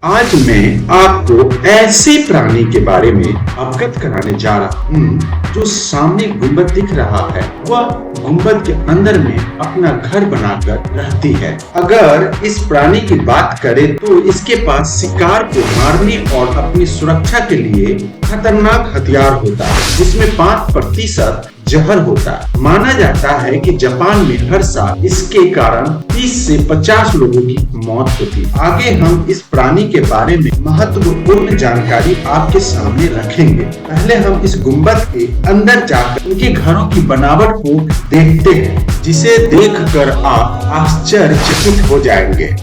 आज मैं आपको ऐसे प्राणी के बारे में अवगत कराने जा रहा हूँ जो सामने गुंबद दिख रहा है। वह गुंबद के अंदर में अपना घर बनाकर रहती है। अगर इस प्राणी की बात करें तो इसके पास शिकार को मारने और अपनी सुरक्षा के लिए खतरनाक हथियार होता है, जिसमें 5% जहर होता है। माना जाता है कि जापान में हर साल इसके कारण 30 से 50 लोगों की मौत होती है। आगे हम इस प्राणी के बारे में महत्वपूर्ण जानकारी आपके सामने रखेंगे। पहले हम इस गुंबद के अंदर जाकर उनके घरों की बनावट को देखते हैं, जिसे देखकर आप आश्चर्यचकित हो जाएंगे।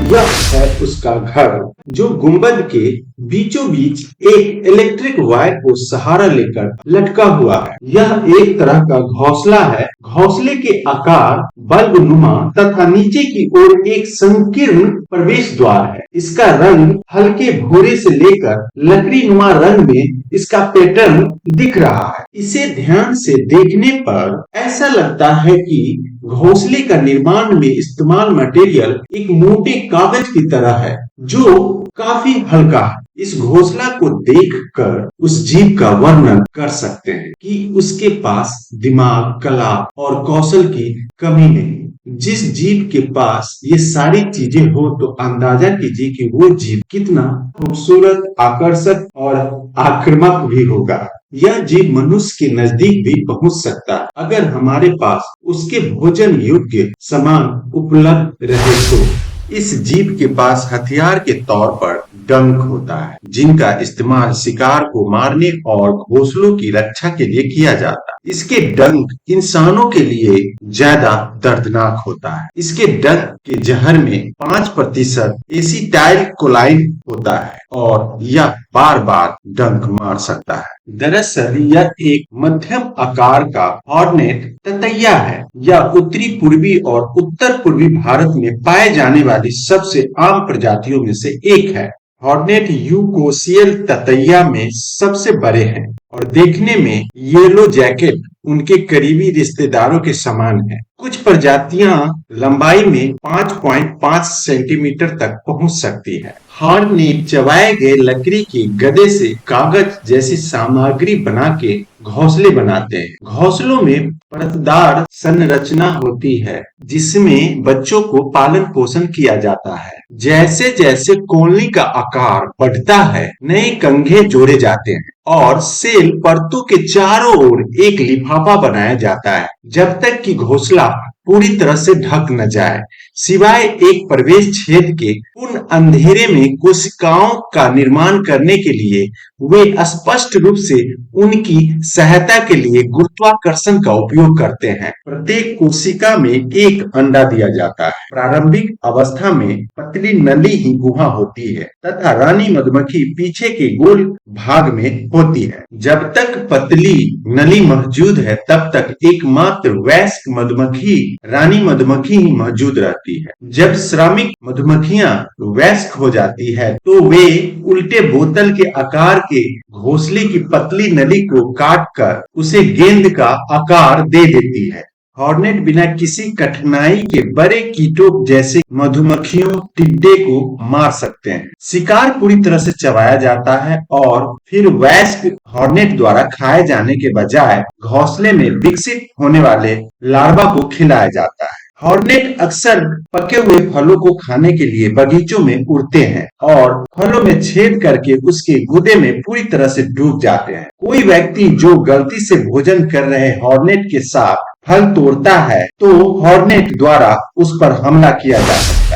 यह है उसका घर, जो गुंबद के बीचों बीच एक इलेक्ट्रिक वायर को सहारा लेकर लटका हुआ है। यह एक तरह का घोंसला है। घोंसले के आकार बल्ब नुमा तथा नीचे की ओर एक संकीर्ण प्रवेश द्वार है। इसका रंग हल्के भूरे से लेकर लकड़ी नुमा रंग में इसका पैटर्न दिख रहा है। इसे ध्यान से देखने पर ऐसा लगता है कि घोंसले का निर्माण में इस्तेमाल मटेरियल एक मोटे कागज की तरह है, जो काफी हल्का है। इस घोंसला को देखकर उस जीव का वर्णन कर सकते हैं कि उसके पास दिमाग, कला और कौशल की कमी नहीं। जिस जीव के पास ये सारी चीजें हो तो अंदाजा कीजिए कि वो जीव कितना खूबसूरत, आकर्षक और आक्रामक भी होगा। यह जीव मनुष्य के नजदीक भी पहुंच सकता है, अगर हमारे पास उसके भोजन योग्य सामान उपलब्ध रहे तो। इस जीव के पास हथियार के तौर पर डंक होता है, जिनका इस्तेमाल शिकार को मारने और घोंसलों की रक्षा के लिए किया जाता है। इसके डंक इंसानों के लिए ज्यादा दर्दनाक होता है। इसके डंक के जहर में 5% एसिटाइल कोलाइन होता है और यह बार बार डंक मार सकता है। दरअसल यह एक मध्यम आकार का हॉर्नेट ततैया है। यह उत्तरी पूर्वी और उत्तर पूर्वी भारत में पाए जाने वाली सबसे आम प्रजातियों में से एक है। हॉर्नेट यूकोसियल ततैया में सबसे बड़े हैं और देखने में येलो जैकेट उनके करीबी रिश्तेदारों के समान है। कुछ प्रजातियां लंबाई में 5.5 सेंटीमीटर तक पहुंच सकती है। हॉर्नेट चबाए गए लकड़ी के गदे से कागज जैसी सामग्री बना के घोंसले बनाते हैं। घोंसलों में परतदार संरचना होती है, जिसमें बच्चों को पालन पोषण किया जाता है। जैसे जैसे कॉलोनी का आकार बढ़ता है, नए कंघे जोड़े जाते हैं और सेल परतों के चारों ओर एक लिफाफा बनाया जाता है, जब तक कि घोंसला पूरी तरह से ढक न जाए। सिवाय एक प्रवेश छेद के, पूर्ण अंधेरे में कोशिकाओं का निर्माण करने के लिए वे स्पष्ट रूप से उनकी सहायता के लिए गुरुत्वाकर्षण का उपयोग करते हैं। प्रत्येक कोशिका में एक अंडा दिया जाता है। प्रारंभिक अवस्था में पतली नली ही गुहा होती है तथा रानी मधुमक्खी पीछे के गोल भाग में होती है। जब तक पतली नली मौजूद है, तब तक एकमात्र वयस्क मधुमक्खी रानी मधुमक्खी ही मौजूद रहती है। जब श्रमिक मधुमक्खियां वयस्क हो जाती है, तो वे उल्टे बोतल के आकार के घोंसले की पतली नली को काटकर उसे गेंद का आकार दे देती है। हॉर्नेट बिना किसी कठिनाई के बड़े कीटों जैसे मधुमक्खियों, टिड्डे को मार सकते हैं। शिकार पूरी तरह से चबाया जाता है और फिर वयस्क हॉर्नेट द्वारा खाए जाने के बजाय घोंसले में विकसित होने वाले लार्वा को खिलाया जाता है। हॉर्नेट अक्सर पके हुए फलों को खाने के लिए बगीचों में उड़ते हैं और फलों में छेद करके उसके गुदे में पूरी तरह से डूब जाते हैं। कोई व्यक्ति जो गलती से भोजन कर रहे हॉर्नेट के साथ फल तोड़ता है, तो हॉर्नेट द्वारा उस पर हमला किया जाता है।